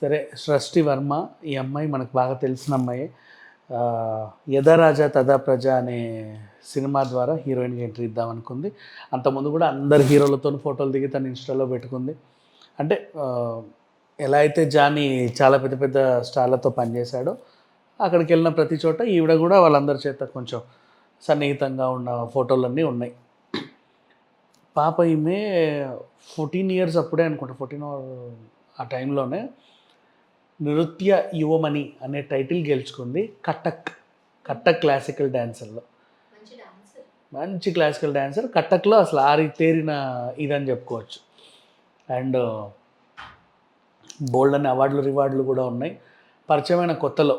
సరే, సృష్టి వర్మ ఈ అమ్మాయి మనకు బాగా తెలిసిన అమ్మాయి. యథా రాజా తథా ప్రజ అనే సినిమా ద్వారా హీరోయిన్గా ఎంట్రీ ఇద్దాం అనుకుంది. అంతకుముందు కూడా అందరు హీరోలతో ఫోటోలు దిగి తను ఇన్స్టాలో పెట్టుకుంది. అంటే ఎలా అయితే జానీ చాలా పెద్ద పెద్ద స్టార్లతో పనిచేశాడో అక్కడికి వెళ్ళిన ప్రతి చోట ఈవిడ కూడా వాళ్ళందరి చేత కొంచెం సన్నిహితంగా ఉన్న ఫోటోలన్నీ ఉన్నాయి. పాప ఈమె 14 ఇయర్స్ అప్పుడే అనుకుంటా, 14 ఆ టైంలోనే నృత్య యువమణి అనే టైటిల్ గెలుచుకుంది. కథక్ క్లాసికల్ డ్యాన్సర్లో మంచి క్లాసికల్ డ్యాన్సర్. కథక్లో అసలు ఆరితేరిన ఇదని చెప్పుకోవచ్చు. అండ్ బోల్డ్ అనే రివార్డులు కూడా ఉన్నాయి. పరిచయమైన కొత్తలో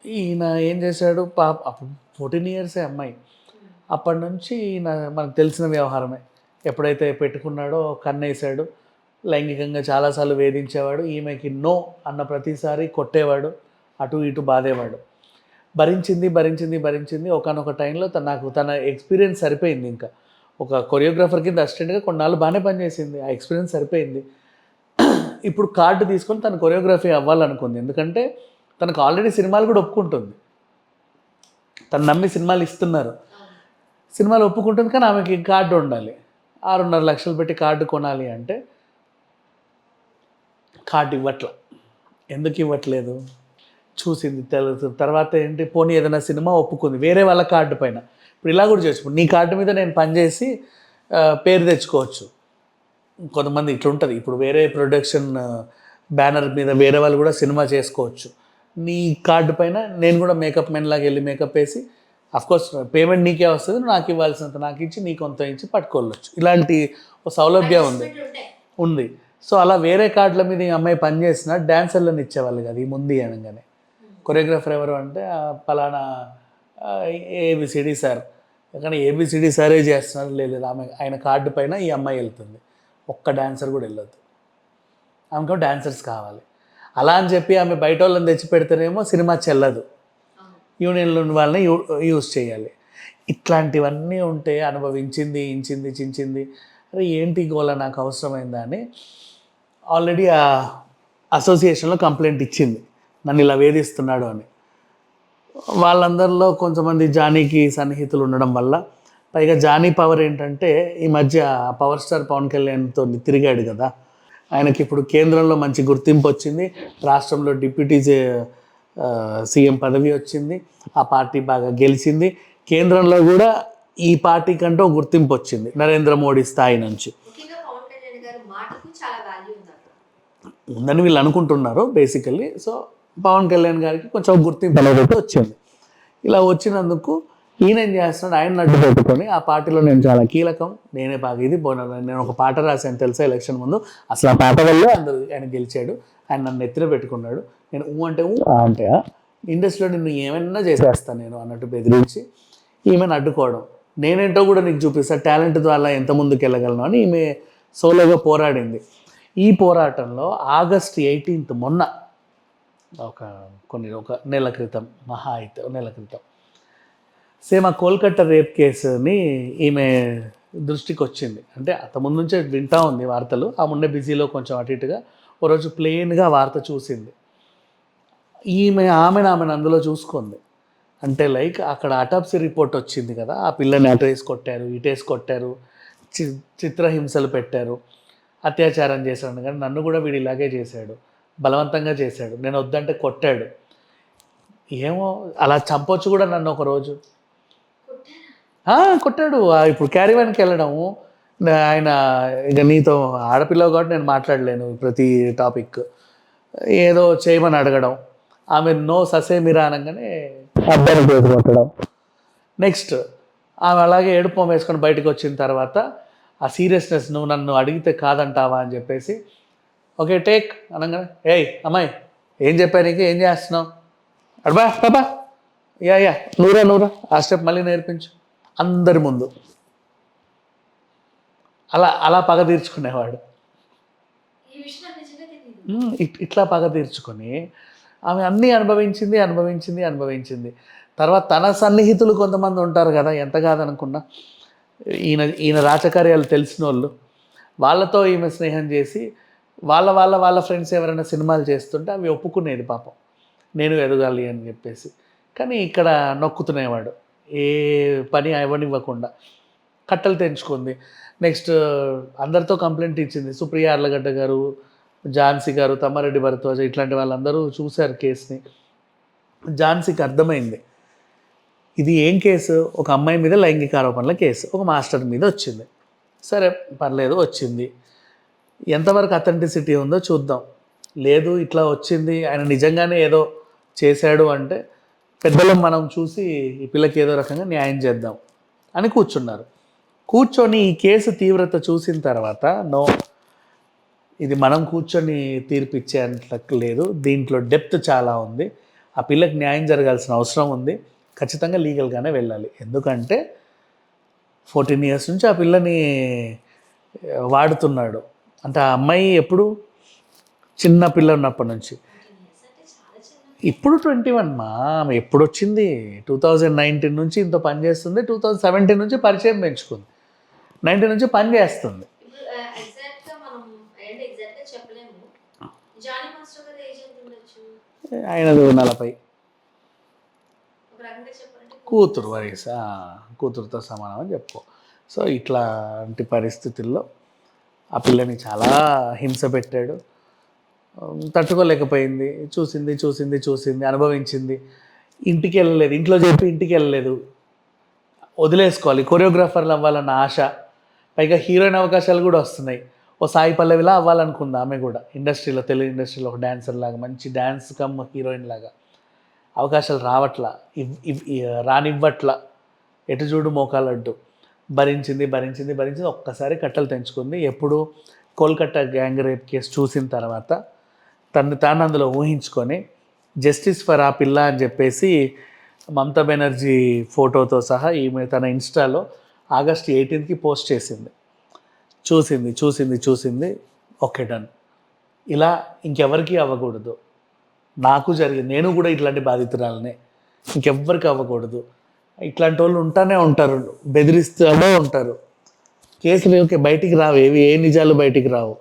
ఈయన ఏం చేశాడు, పాప అప్పుడు 14 ఇయర్సే అమ్మాయి. అప్పటి నుంచి ఈయన మనకు తెలిసిన వ్యవహారమే. ఎప్పుడైతే పెట్టుకున్నాడో కన్నేసాడు, లైంగికంగా చాలాసార్లు వేధించేవాడు. ఈమెకి నో అన్న ప్రతిసారి కొట్టేవాడు, అటు ఇటు బాధేవాడు. భరించింది. ఒకనొక టైంలో తన ఎక్స్పీరియన్స్ సరిపోయింది. ఇంకా ఒక కొరియోగ్రాఫర్ కింద అసిస్టెంట్గా కొన్నాళ్ళు బాగానే పనిచేసింది. ఆ ఎక్స్పీరియన్స్ సరిపోయింది. ఇప్పుడు కార్డు తీసుకొని తను కొరియోగ్రఫీ అవ్వాలనుకుంది. ఎందుకంటే తనకు ఆల్రెడీ సినిమాలు కూడా ఒప్పుకుంటుంది. తను నమ్మి సినిమాలు ఇస్తున్నారు, సినిమాలు ఒప్పుకుంటుంది. కానీ ఆమెకి కార్డు ఉండాలి. 6.5 లక్షలు పెట్టి కార్డు కొనాలి అంటే కార్డు ఎందుకు ఇవ్వట్లేదు చూసింది, తెలుసు. తర్వాత ఏంటి, పోనీ ఏదైనా సినిమా ఒప్పుకుంది వేరే వాళ్ళ కార్డు పైన. ఇప్పుడు ఇలా కూడా చేసుకో, నీ కార్డు మీద నేను పనిచేసి పేరు తెచ్చుకోవచ్చు. కొంతమంది ఇట్లుంటుంది. ఇప్పుడు వేరే ప్రొడక్షన్ బ్యానర్ మీద వేరే వాళ్ళు కూడా సినిమా చేసుకోవచ్చు. నీ కార్డు పైన నేను కూడా మేకప్ మెన్ లాగా వెళ్ళి మేకప్ వేసి, అఫ్కోర్స్ పేమెంట్ నీకే వస్తుంది, నాకు ఇవ్వాల్సినంత నాకు ఇచ్చి నీ కొంత ఇచ్చి పట్టుకోవచ్చు. ఇలాంటి ఒక సౌలభ్యం ఉంది. సో అలా వేరే కార్డుల మీద ఈ అమ్మాయి పనిచేసిన డ్యాన్సర్లను ఇచ్చేవాళ్ళు కదా ఈ ముందు అనగానే. కొరియోగ్రాఫర్ ఎవరు అంటే పలానా ఏబిసిడి సార్, కానీ ఏబిసిడి సారే చేస్తున్నారు. లేదు, ఆయన కార్డు పైన ఈ అమ్మాయి వెళ్తుంది. ఒక్క డాన్సర్ కూడా వెళ్ళొద్దు, ఆమెకు డాన్సర్స్ కావాలి. అలా అని చెప్పి ఆమె బయట వాళ్ళని తెచ్చి పెడితేనేమో సినిమా చెల్లదు, యూనియన్లో ఉన్న వాళ్ళని యూజ్ చేయాలి. ఇట్లాంటివన్నీ ఉంటే అనుభవించింది, చించింది. అరే ఏంటి గోల, నాకు అవసరమైందా అని ఆల్రెడీ ఆ అసోసియేషన్లో కంప్లైంట్ ఇచ్చింది, నన్ను ఇలా వేధిస్తున్నాడు అని. వాళ్ళందరిలో కొంతమంది జానీకి సన్నిహితులు ఉండడం వల్ల, పైగా జానీ పవర్ ఏంటంటే ఈ మధ్య పవర్ స్టార్ పవన్ కళ్యాణ్తో తిరిగాడు కదా, ఆయనకి ఇప్పుడు కేంద్రంలో మంచి గుర్తింపు వచ్చింది, రాష్ట్రంలో డిప్యూటీ సీఎం పదవి వచ్చింది, ఆ పార్టీ బాగా గెలిచింది. కేంద్రంలో కూడా ఈ పార్టీ కంటూ గుర్తింపు వచ్చింది నరేంద్ర మోడీ స్థాయి నుంచి. ఉందని వీళ్ళు అనుకుంటున్నారు బేసికల్లీ. సో పవన్ కళ్యాణ్ గారికి కొంచెం గుర్తింపు అనేది వచ్చింది. ఇలా వచ్చినందుకు ఈయన ఏం చేస్తున్నాడు, ఆయన అడ్డు పెట్టుకొని ఆ పార్టీలో నేను చాలా కీలకం, నేనే బాగా ఇది నేను ఒక పాట రాశాను తెలుసా ఎలక్షన్ ముందు, అసలు ఆ పాట వల్లే అందరూ ఆయన గెలిచాడు, ఆయన నన్ను ఎత్తిన పెట్టుకున్నాడు, నేను అంటే అంటే ఇండస్ట్రీలో నిన్ను ఏమైనా చేసేస్తాను నేను అన్నట్టు బెదిరించి ఈమెను అడ్డుకోవడం. నేనేంటో కూడా నీకు చూపిస్తాను, టాలెంట్ ద్వారా ఎంత ముందుకు వెళ్ళగలను అని ఈమె సోలోగా పోరాడింది. ఈ పోరాటంలో ఆగస్ట్ 18 మొన్న ఒక నెల క్రితం, మహా అయితే నెల క్రితం, సేమ్ ఆ కోల్కతా రేప్ కేసుని ఈమె దృష్టికి వచ్చింది. అంటే అంతకుముందు నుంచే వింటా ఉంది వార్తలు, ఆ ముందే బిజీలో కొంచెం అటు ఇటుగా ఓ రోజు ప్లెయిన్గా వార్త చూసింది. ఆమెను అందులో చూసుకుంది. అంటే లైక్ అక్కడ అటాప్సీ రిపోర్ట్ వచ్చింది కదా, ఆ పిల్లని అటేసి కొట్టారు, ఇటేసి కొట్టారు, చిత్రహింసలు పెట్టారు, అత్యాచారం చేశాడు. కానీ నన్ను కూడా వీడు ఇలాగే చేశాడు, బలవంతంగా చేశాడు, నేను వద్దంటే కొట్టాడు, ఏమో అలా చంపొచ్చు కూడా నన్ను ఒకరోజు కొట్టాడు. ఇప్పుడు క్యారీవాన్కి వెళ్ళడము, ఆయన ఇక నీతో ఆడపిల్ల కాబట్టి నేను మాట్లాడలేను ప్రతి టాపిక్, ఏదో చేయమని అడగడం, ఆమె నో ససేమిరా అనగానే అబ్బాయిని చేసి కొట్టడం. నెక్స్ట్ ఆమె అలాగే ఏడుపు వేసుకొని బయటకు వచ్చిన తర్వాత ఆ సీరియస్నెస్, నువ్వు నన్ను అడిగితే కాదంటావా అని చెప్పేసి ఓకే టేక్ అనగానే, ఏయ్ అమ్మాయి ఏం చెప్పా నీకు, ఏం చేస్తున్నావు, అడబా పాపా, యా నూరా ఆ స్టెప్ మళ్ళీ నేర్పించు అందరి ముందు. అలా పగ తీర్చుకునేవాడు. ఇట్లా పగ తీర్చుకొని ఆమె అన్నీ అనుభవించింది. తర్వాత తన సన్నిహితులు కొంతమంది ఉంటారు కదా, ఎంత కాదనుకున్నా ఈయన రాచకార్యాలు తెలిసిన వాళ్ళు, వాళ్ళతో ఈమె స్నేహం చేసి వాళ్ళ ఫ్రెండ్స్ ఎవరైనా సినిమాలు చేస్తుంటే అవి ఒప్పుకునేది పాపం, నేను ఎదగాలి అని చెప్పేసి. కానీ ఇక్కడ నొక్కుతునేవాడు, ఏ పని అవ్వనివ్వకుండా కట్టలు తెంచుకుంది. నెక్స్ట్ అందరితో కంప్లైంట్ ఇచ్చింది. సుప్రియ అర్లగడ్డ గారు, ఝాన్సీ గారు, తమ్మారెడ్డి భరద్వాజ ఇట్లాంటి వాళ్ళందరూ చూశారు కేసుని. ఝాన్సీకి అర్థమైంది ఇది ఏం కేసు, ఒక అమ్మాయి మీద లైంగిక ఆరోపణల కేసు, ఒక మాస్టర్ మీద వచ్చింది. సరే పర్లేదు వచ్చింది, ఎంతవరకు అథెంటిసిటీ ఉందో చూద్దాం. లేదు ఇట్లా వచ్చింది, ఆయన నిజంగానే ఏదో చేశాడు అంటే పెద్దలం మనం చూసి ఈ పిల్లకి ఏదో రకంగా న్యాయం చేద్దాం అని కూర్చున్నారు. కూర్చొని ఈ కేసు తీవ్రత చూసిన తర్వాత నో, ఇది మనం కూర్చొని తీర్పిచ్చేంతకు లేదు, దీంట్లో డెప్త్ చాలా ఉంది, ఆ పిల్లకి న్యాయం జరగాల్సిన అవసరం ఉంది, ఖచ్చితంగా లీగల్గానే వెళ్ళాలి. ఎందుకంటే 14 years నుంచి ఆ పిల్లని వాడుతున్నాడు. అంటే ఆ అమ్మాయి ఎప్పుడు చిన్న పిల్ల ఉన్నప్పటి నుంచి, ఇప్పుడు 21 మా ఆమె ఎప్పుడు వచ్చింది, 2019 నుంచి ఇంత పని చేస్తుంది, 2017 నుంచి పరిచయం పెంచుకుంది, 19 నుంచి పని చేస్తుంది. ఆయనది 40, కూతురు వయసు కూతురుతో సమానం అని చెప్పుకో. సో ఇట్లాంటి పరిస్థితుల్లో ఆ పిల్లని చాలా హింస పెట్టాడు, తట్టుకోలేకపోయింది, చూసింది అనుభవించింది. ఇంటికి వెళ్ళలేదు, ఇంట్లో చెప్పి ఇంటికి వెళ్ళలేదు, వదిలేసుకోవాలి, కొరియోగ్రాఫర్లు అవ్వాలన్న ఆశ, పైగా హీరోయిన్ అవకాశాలు కూడా వస్తున్నాయి. ఓ సాయి పల్లవిలా అవ్వాలనుకుంది ఆమె కూడా ఇండస్ట్రీలో, తెలుగు ఇండస్ట్రీలో ఒక డాన్సర్ లాగా, మంచి డ్యాన్స్ కమ్ హీరోయిన్ లాగా. అవకాశాలు రావట్లా, రానివ్వట్లా, ఎటు చూడు మోకాలడ్డు. భరించింది, ఒక్కసారి కట్టలు తెంచుకుంది. ఎప్పుడు కోల్కతా గ్యాంగ్ రేప్ కేసు చూసిన తర్వాత తాను అందులో ఊహించుకొని జస్టిస్ ఫర్ ఆ పిల్ల అని చెప్పేసి మమతా బెనర్జీ ఫోటోతో సహా ఈమె తన ఇన్స్టాలో August 18th పోస్ట్ చేసింది. చూసింది ఓకే డన్, ఇలా ఇంకెవరికి అవ్వకూడదు, నాకు జరిగింది, నేను కూడా ఇట్లాంటి బాధితురాలనే, ఇంకెవ్వరికి అవ్వకూడదు. ఇట్లాంటి వాళ్ళు ఉంటానే ఉంటారు, బెదిరిస్తూనే ఉంటారు. కేసులు ఓకే బయటికి రావు, ఏ నిజాలు బయటికి రావు,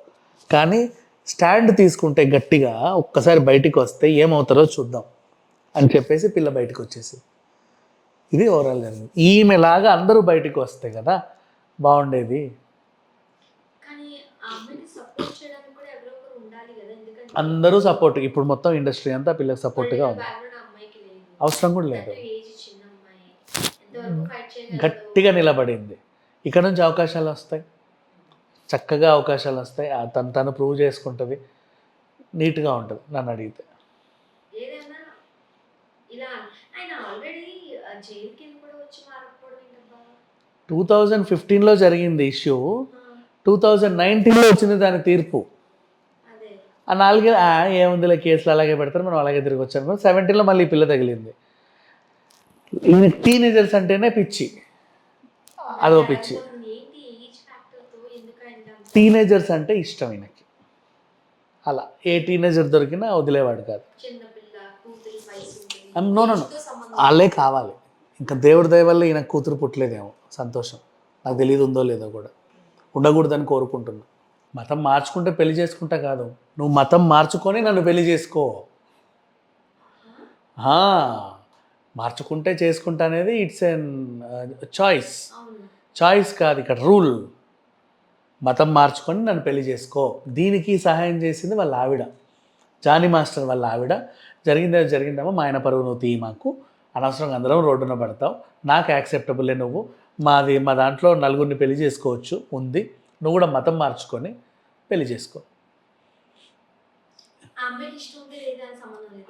కానీ స్టాండ్ తీసుకుంటే గట్టిగా ఒక్కసారి బయటికి వస్తే ఏమవుతారో చూద్దాం అని చెప్పేసి పిల్ల బయటకు వచ్చేసి, ఇది ఓవరాల్ జరిగింది. ఈమెలాగా అందరూ బయటికి వస్తే కదా బాగుండేది. అందరూ సపోర్ట్, ఇప్పుడు మొత్తం ఇండస్ట్రీ అంతా పిల్లకి సపోర్ట్గా ఉంది, అవసరం కూడా లేదు, గట్టిగా నిలబడింది. ఇక్కడ నుంచి అవకాశాలు వస్తాయి, చక్కగా అవకాశాలు వస్తాయి, తను ప్రూవ్ చేసుకుంటుంది, నీట్గా ఉంటుంది. నన్ను అడిగితే 2015లో జరిగింది ఇష్యూ, 2019లో వచ్చింది దాని తీర్పు. ఆ 4 ఏముందిలే కేసులు అలాగే పెడతారు, మనం అలాగే తిరిగి వచ్చాను. 17లో మళ్ళీ పిల్ల తగిలింది. ఈయన టీనేజర్స్ అంటేనే పిచ్చి, అదో పిచ్చి, టీనేజర్స్ అంటే ఇష్టం ఈయనకి. అలా ఏ టీనేజర్ దొరికినా వదిలేవాడు కాదు. నో వాళ్ళే కావాలి, ఇంకా దేవుడి దయ వల్ల ఈయన కూతురు పుట్టలేదేమో, సంతోషం. నాకు తెలియదు ఉందో లేదో కూడా, ఉండకూడదని కోరుకుంటున్నా. మతం మార్చుకుంటే పెళ్లి చేసుకుంటా కాదు, నువ్వు మతం మార్చుకొని నన్ను పెళ్లి చేసుకో, మార్చుకుంటే చేసుకుంటా అనేది ఇట్స్ ఎన్ చాయిస్ కాదు, ఇక్కడ రూల్. మతం మార్చుకొని నన్ను పెళ్లి చేసుకో. దీనికి సహాయం చేసింది వాళ్ళ ఆవిడ, జానీ మాస్టర్ వాళ్ళ ఆవిడ. జరిగిందేమో మా ఆయన పరువు నువ్వు తీ, మాకు అనవసరంగా అందరం రోడ్డున పడతావు, నాకు యాక్సెప్టబుల్లే, నువ్వు మా దాంట్లో నలుగురిని పెళ్లి చేసుకోవచ్చు ఉంది, నువ్వు కూడా మతం మార్చుకొని పెళ్లి చేసుకో.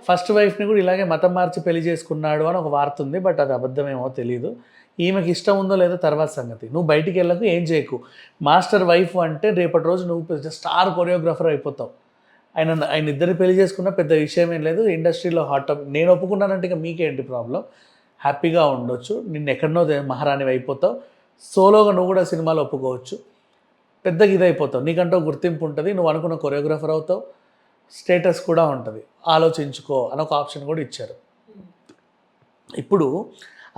ఫస్ట్ వైఫ్ని కూడా ఇలాగే మతం మార్చి పెళ్లి చేసుకున్నాడు అని ఒక వార్త ఉంది, బట్ అది అబద్ధమేమో తెలియదు. ఈమెకి ఇష్టం ఉందో లేదో తర్వాత సంగతి. నువ్వు బయటికి వెళ్ళకు, ఏం చేయకు. మాస్టర్ వైఫ్ అంటే రేపటి రోజు నువ్వు స్టార్ కొరియోగ్రాఫర్ అయిపోతావు. ఆయన ఇద్దరు పెళ్లి చేసుకున్న పెద్ద విషయం ఏం లేదు, ఇండస్ట్రీలో హాట్ టాపిక్. నేను ఒప్పుకున్నానంటే ఇక మీకేంటి ప్రాబ్లం, హ్యాపీగా ఉండొచ్చు. నిన్ను ఎక్కడనో మహారాణి అయిపోతావు, సోలోగా నువ్వు కూడా సినిమాలో ఒప్పుకోవచ్చు, పెద్దగా ఇదైపోతావు, నీకంటూ గుర్తింపు ఉంటుంది, నువ్వు అనుకున్న కొరియోగ్రాఫర్ అవుతావు, స్టేటస్ కూడా ఉంటుంది, ఆలోచించుకో అని ఒక ఆప్షన్ కూడా ఇచ్చారు. ఇప్పుడు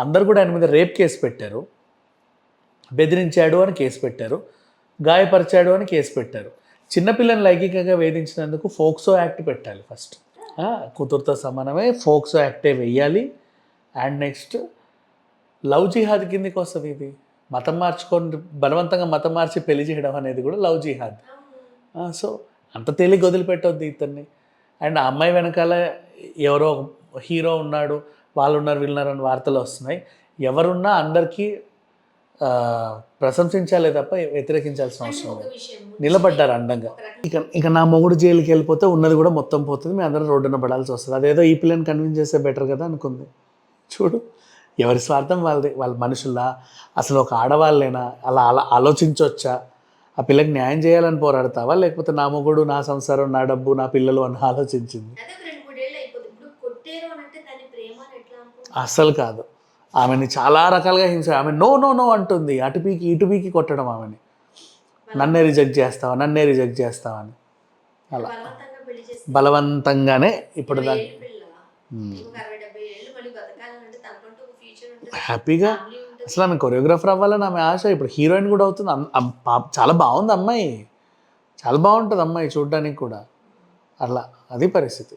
అందరు కూడా ఆయన మీద రేప్ కేసు పెట్టారు, బెదిరించాడు అని కేసు పెట్టారు, గాయపరిచాడు అని కేసు పెట్టారు. చిన్నపిల్లని లైంగికంగా వేధించినందుకు ఫోక్సో యాక్ట్ పెట్టాలి ఫస్ట్. కూతురుతో సమానమే ఫోక్సో యాక్టే వెయ్యాలి. అండ్ నెక్స్ట్ లవ్ జిహాద్ కిందకి వస్తుంది ఇది. మతం మార్చుకొని బలవంతంగా మతం మార్చి పెళ్లి చేయడం అనేది కూడా లవ్ జిహాద్. సో అంత తేలిక వదిలిపెట్టొద్దు ఇతన్ని. అండ్ ఆ అమ్మాయి వెనకాల ఎవరో హీరో ఉన్నాడు, వాళ్ళు ఉన్నారు వీళ్ళున్నారు అని వార్తలు వస్తున్నాయి. ఎవరున్నా అందరికీ ప్రశంసించాలే తప్ప వ్యతిరేకించాల్సిన అవసరం లేదు. నిలబడ్డారు అండంగా. ఇక నా మొగుడు జైలుకి వెళ్ళిపోతే ఉన్నది కూడా మొత్తం పోతుంది, మేము అందరం రోడ్డున పడాల్సి వస్తుంది. అదేదో ఈ పిల్లని కన్విన్స్ చేస్తే బెటర్ కదా అనుకుంది. చూడు, ఎవరి స్వార్థం వాళ్ళది. వాళ్ళ మనుషుల్లా అసలు ఒక ఆడవాళ్ళైనా అలా ఆలోచించవచ్చా? ఆ పిల్లకి న్యాయం చేయాలని పోరాడతావా, లేకపోతే నా మొగుడు, నా సంసారం, నా డబ్బు, నా పిల్లలు అని ఆలోచించింది? అస్సలు కాదు. ఆమెని చాలా రకాలుగా హింస. ఆమె నో నో నో అంటుంది, అటు పీకి ఇటు పీకి కొట్టడం ఆమెని. నన్నే రిజెక్ట్ చేస్తావా అని అలా బలవంతంగానే ఇప్పుడు దాకా హ్యాపీగా. అసలు ఆమె కొరియోగ్రాఫర్ అవ్వాలని ఆమె ఆశ. ఇప్పుడు హీరోయిన్ కూడా అవుతుంది. చాలా బాగుంది అమ్మాయి, చాలా బాగుంటుంది అమ్మాయి చూడడానికి కూడా. అలా అది పరిస్థితి.